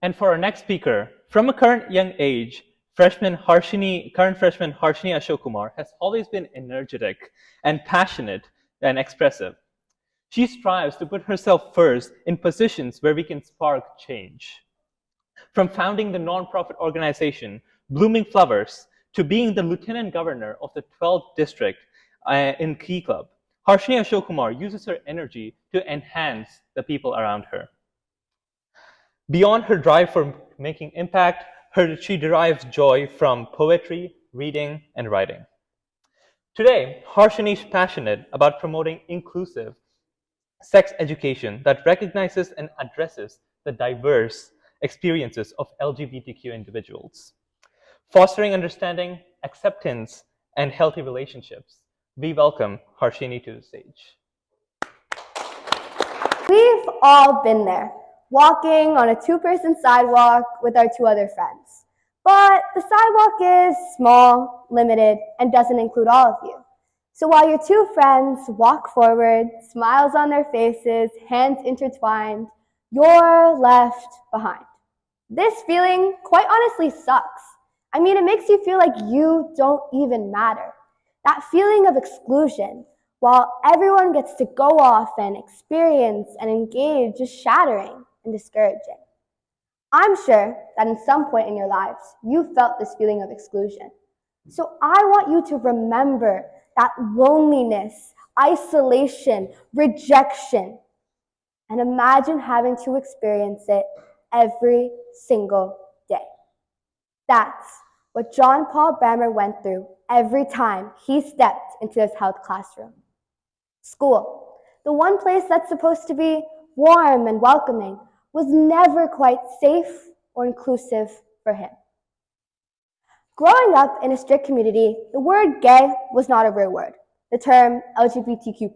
And for our next speaker, from a current young age, current freshman Harshini Ashok has always been energetic and passionate and expressive. She strives to put herself first in positions where we can spark change. From founding the nonprofit organization Blooming Flowers to being the lieutenant governor of the 12th district in Key Club, Harshini Ashok uses her energy to enhance the people around her. Beyond her drive for making impact, she derives joy from poetry, reading, and writing. Today, Harshini is passionate about promoting inclusive sex education that recognizes and addresses the diverse experiences of LGBTQ individuals, fostering understanding, acceptance, and healthy relationships. We welcome Harshini to the stage. We've all been there, walking on a two-person sidewalk with our two other friends. But the sidewalk is small, limited, and doesn't include all of you. So while your two friends walk forward, smiles on their faces, hands intertwined, you're left behind. This feeling, quite honestly, sucks. I mean, it makes you feel like you don't even matter. That feeling of exclusion, while everyone gets to go off and experience and engage, is shattering and discouraging. I'm sure that in some point in your lives, you felt this feeling of exclusion. So I want you to remember that loneliness, isolation, rejection, and imagine having to experience it every single day. That's what John Paul Brammer went through every time he stepped into his health classroom. School, the one place that's supposed to be warm and welcoming, was never quite safe or inclusive for him. Growing up in a strict community, the word gay was not a real word. The term LGBTQ+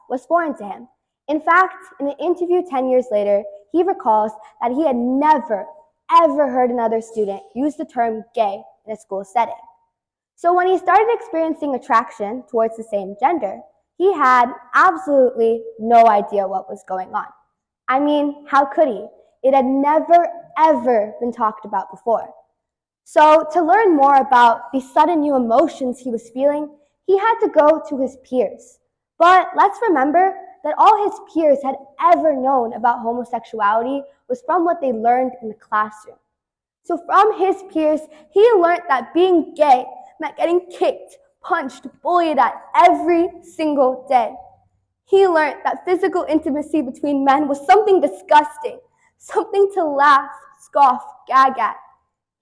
was foreign to him. In fact, in an interview 10 years later, he recalls that he had never, ever heard another student use the term gay in a school setting. So when he started experiencing attraction towards the same gender, he had absolutely no idea what was going on. I mean, how could he? It had never, ever been talked about before. So to learn more about the sudden new emotions he was feeling, he had to go to his peers. But let's remember that all his peers had ever known about homosexuality was from what they learned in the classroom. So from his peers, he learned that being gay meant getting kicked, punched, bullied at every single day. He learned that physical intimacy between men was something disgusting, something to laugh, scoff, gag at.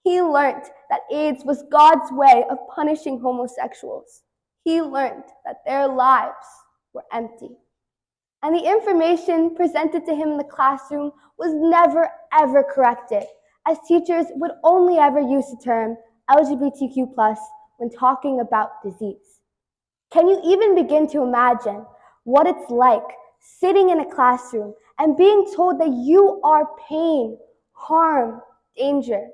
He learned that AIDS was God's way of punishing homosexuals. He learned that their lives were empty. And the information presented to him in the classroom was never, ever corrected, as teachers would only ever use the term LGBTQ+ when talking about disease. Can you even begin to imagine what it's like sitting in a classroom and being told that you are pain, harm, danger?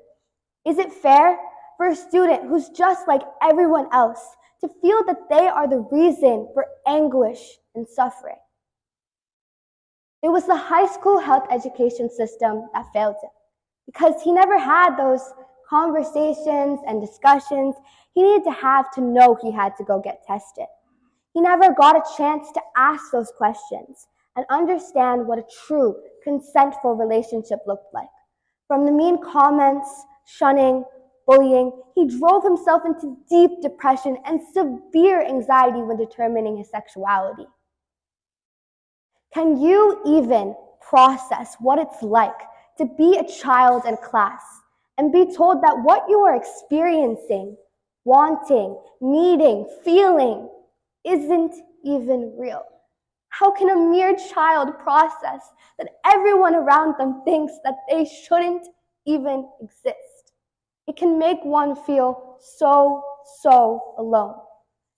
Is it fair for a student who's just like everyone else to feel that they are the reason for anguish and suffering? It was the high school health education system that failed him, because he never had those conversations and discussions he needed to have to know he had to go get tested. He never got a chance to ask those questions and understand what a true, consentful relationship looked like. From the mean comments, shunning, bullying, he drove himself into deep depression and severe anxiety when determining his sexuality. Can you even process what it's like to be a child in class and be told that what you are experiencing, wanting, needing, feeling isn't even real? How can a mere child process that everyone around them thinks that they shouldn't even exist? It can make one feel so alone.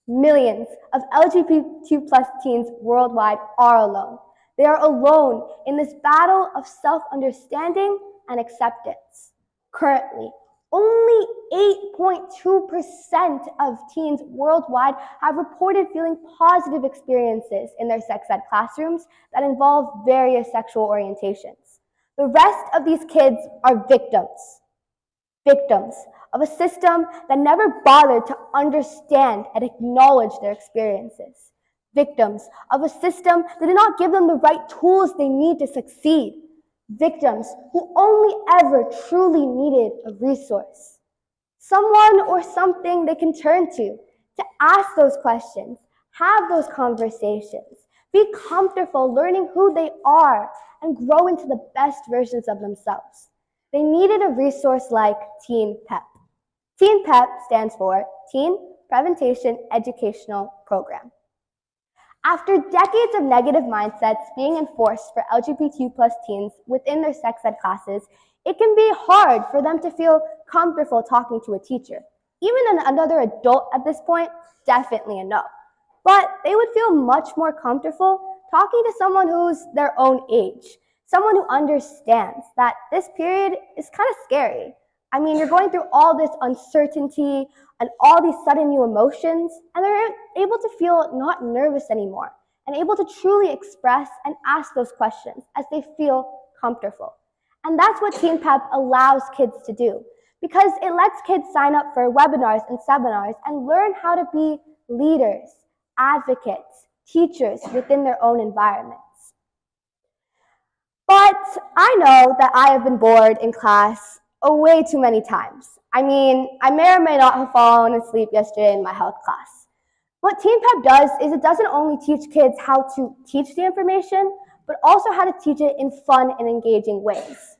Millions of LGBTQ+ teens worldwide are alone. They are alone in this battle of self-understanding and acceptance. Currently, only 8.2% of teens worldwide have reported feeling positive experiences in their sex ed classrooms that involve various sexual orientations. The rest of these kids are victims of a system that never bothered to understand and acknowledge their experiences. Victims of a system that did not give them the right tools they need to succeed. Victims who only ever truly needed a resource. Someone or something they can turn to ask those questions, have those conversations, be comfortable learning who they are, and grow into the best versions of themselves. They needed a resource like Teen PEP. Teen PEP stands for Teen Prevention Educational Program. After decades of negative mindsets being enforced for LGBTQ plus teens within their sex ed classes, it can be hard for them to feel comfortable talking to a teacher. Even another adult at this point, definitely a no. But they would feel much more comfortable talking to someone who's their own age, someone who understands that this period is kind of scary. I mean, you're going through all this uncertainty and all these sudden new emotions, and they're able to feel not nervous anymore and able to truly express and ask those questions as they feel comfortable. And that's what Teen PEP allows kids to do, because it lets kids sign up for webinars and seminars and learn how to be leaders, advocates, teachers within their own environments. But I know that I have been bored in class way too many times. I mean, I may or may not have fallen asleep yesterday in my health class. What Teen PEP does is it doesn't only teach kids how to teach the information, but also how to teach it in fun and engaging ways.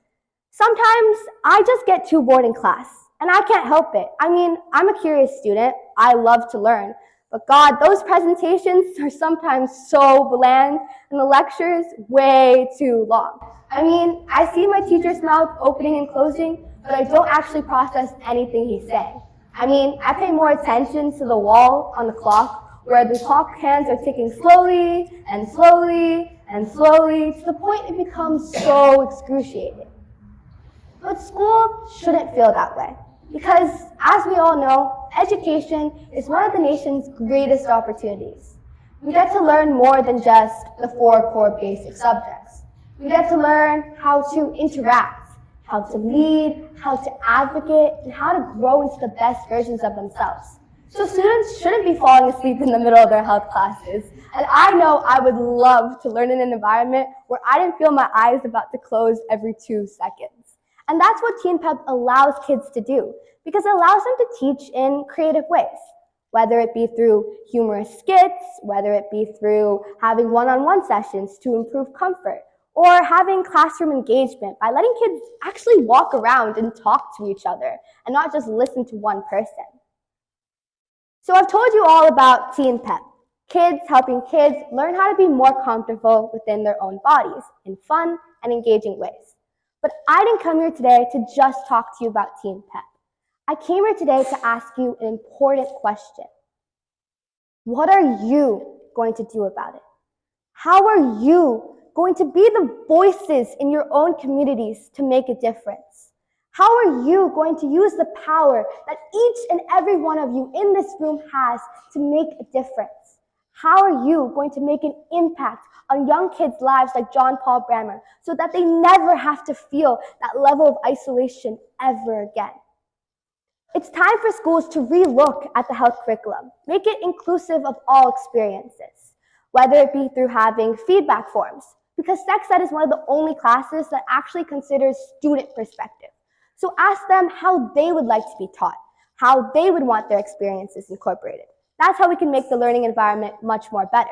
Sometimes I just get too bored in class, and I can't help it. I mean, I'm a curious student. I love to learn. But God, those presentations are sometimes so bland, and the lectures way too long. I mean, I see my teacher's mouth opening and closing, but I don't actually process anything he's saying. I mean, I pay more attention to the wall on the clock, where the clock hands are ticking slowly and slowly and slowly, to the point it becomes so excruciating. But school shouldn't feel that way, because as we all know, education is one of the nation's greatest opportunities. We get to learn more than just the 4 core basic subjects. We get to learn how to interact, how to lead, how to advocate, and how to grow into the best versions of themselves. So students shouldn't be falling asleep in the middle of their health classes. And I know I would love to learn in an environment where I didn't feel my eyes about to close every 2 seconds. And that's what Teen PEP allows kids to do, because it allows them to teach in creative ways, whether it be through humorous skits, whether it be through having one-on-one sessions to improve comfort, or having classroom engagement by letting kids actually walk around and talk to each other and not just listen to one person. So I've told you all about Teen PEP, kids helping kids learn how to be more comfortable within their own bodies in fun and engaging ways. But I didn't come here today to just talk to you about Teen PEP. I came here today to ask you an important question. What are you going to do about it? How are you going to be the voices in your own communities to make a difference? How are you going to use the power that each and every one of you in this room has to make a difference? How are you going to make an impact on young kids' lives like John Paul Brammer so that they never have to feel that level of isolation ever again? It's time for schools to relook at the health curriculum, make it inclusive of all experiences, whether it be through having feedback forms, because sex ed is one of the only classes that actually considers student perspective. So ask them how they would like to be taught, how they would want their experiences incorporated. That's how we can make the learning environment much more better.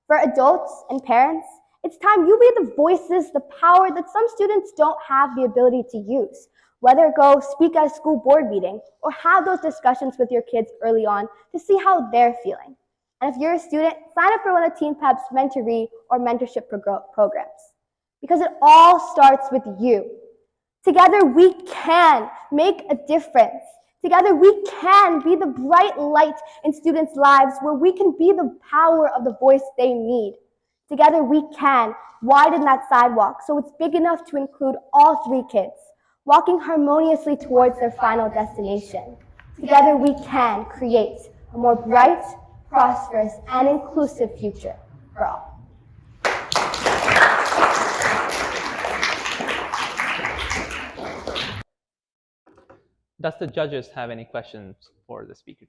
For adults and parents, it's time you be the voices, the power that some students don't have the ability to use, whether go speak at a school board meeting or have those discussions with your kids early on to see how they're feeling. And if you're a student, sign up for one of Teen PEP's mentoree or mentorship programs, because it all starts with you. Together we can make a difference. Together we can be the bright light in students' lives where we can be the power of the voice they need. Together we can widen that sidewalk so it's big enough to include all 3 kids, walking harmoniously towards their final destination. Together we can create a more bright, prosperous, and inclusive future for all. Does the judges have any questions for the speaker?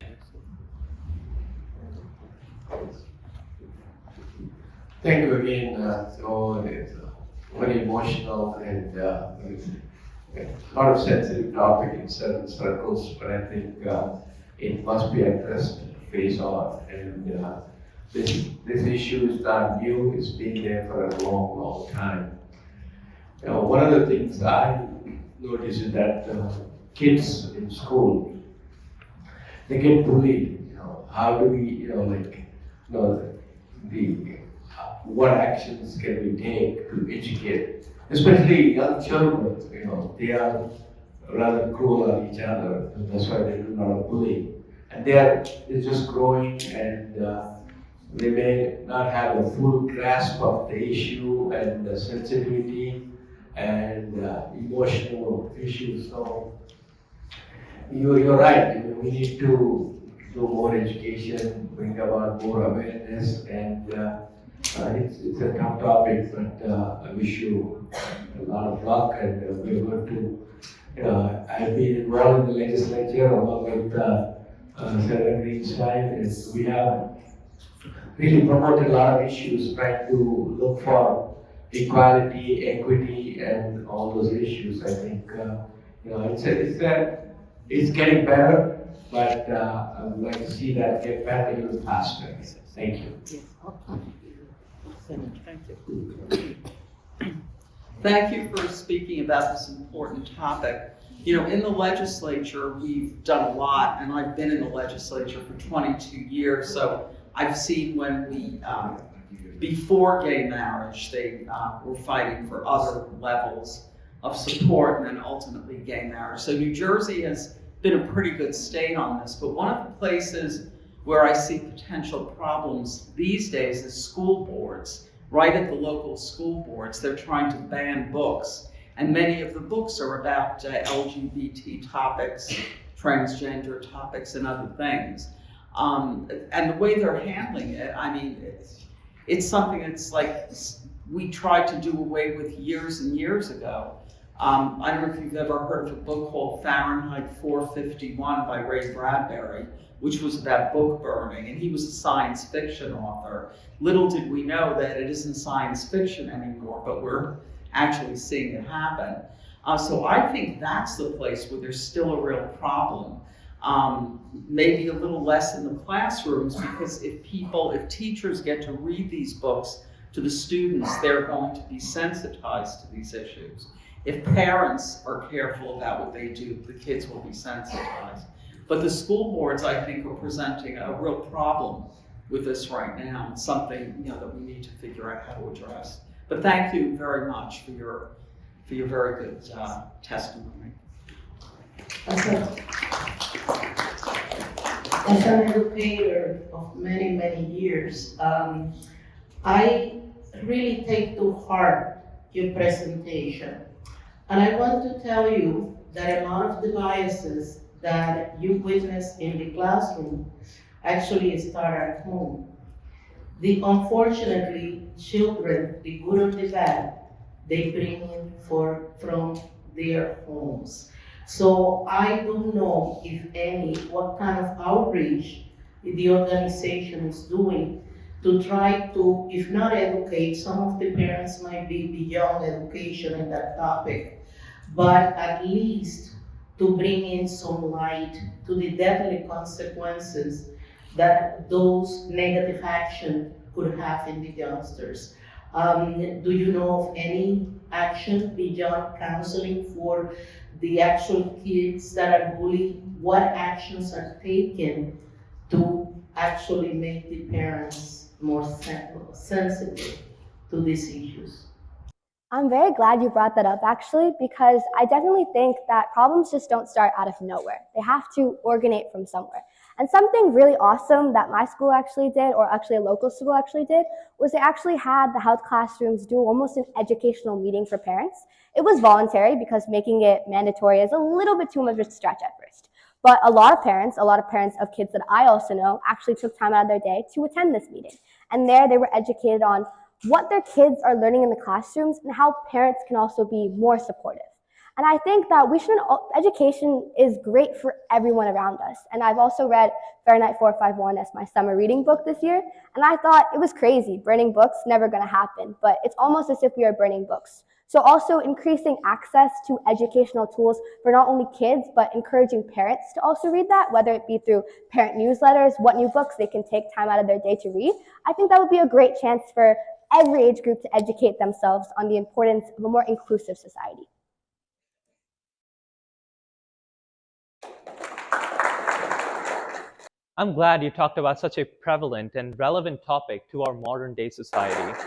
Thank you again. So it's very emotional and it's a lot of sensitive topic in certain circles, but I think it must be addressed face on. And this issue is not new; it's been there for a long, long time. One of the things I notice is that kids in school, they get bullied. How do we, the what actions can we take to educate, especially young children? They are rather cruel on each other. That's why they do a lot of bullying, and they're just growing, and they may not have a full grasp of the issue and the sensitivity and emotional issues. So you're right. We need to do more education, bring about more awareness, and it's a tough topic. But I wish you a lot of luck, and we're going to. I've been involved in the legislature along with Senator Greenstein, and we have really promoted a lot of issues, trying to look for equality, equity, and all those issues. I think it's getting better, but I would like to see that get better even faster. Thank you. Thank you. Thank you for speaking about this important topic. In the legislature, we've done a lot, and I've been in the legislature for 22 years, so I've seen when we, before gay marriage, they were fighting for other levels of support, and then ultimately gay marriage. So New Jersey has been a pretty good state on this, but one of the places where I see potential problems these days is school boards. Right at the local school boards, they're trying to ban books, and many of the books are about LGBT topics, transgender topics, and other things. And the way they're handling it, it's something that's like we tried to do away with years and years ago. I don't know if you've ever heard of a book called Fahrenheit 451 by Ray Bradbury, which was about book burning, and he was a science fiction author. Little did we know that it isn't science fiction anymore, but we're actually seeing it happen. So I think that's the place where there's still a real problem. Maybe a little less in the classrooms, because if teachers get to read these books to the students, they're going to be sensitized to these issues. If parents are careful about what they do, the kids will be sensitized. But the school boards, I think, are presenting a real problem with this right now. It's something that we need to figure out how to address. But thank you very much for your very good testimony. As an educator of many, many years, I really take to heart your presentation. And I want to tell you that a lot of the biases that you witness in the classroom actually start at home. Unfortunately, children, the good or the bad, they bring in from their homes. So I don't know, if any, what kind of outreach the organization is doing to try to, if not educate, some of the parents might be beyond education in that topic, but at least to bring in some light to the deadly consequences that those negative action could have in the youngsters. Do you know of any action beyond counseling for the actual kids that are bullied? What actions are taken to actually make the parents more sensitive to these issues? I'm very glad you brought that up, actually, because I definitely think that problems just don't start out of nowhere. They have to originate from somewhere. And something really awesome that my school actually did, or actually a local school actually did, was they actually had the health classrooms do almost an educational meeting for parents. It was voluntary because making it mandatory is a little bit too much of a stretch at first. But a lot of parents of kids that I also know actually took time out of their day to attend this meeting. And there they were educated on what their kids are learning in the classrooms and how parents can also be more supportive. And I think that education is great for everyone around us. And I've also read Fahrenheit 451 as my summer reading book this year. And I thought it was crazy. Burning books, never gonna happen. But it's almost as if we are burning books. So also increasing access to educational tools for not only kids, but encouraging parents to also read that, whether it be through parent newsletters, what new books they can take time out of their day to read. I think that would be a great chance for every age group to educate themselves on the importance of a more inclusive society. I'm glad you talked about such a prevalent and relevant topic to our modern day society.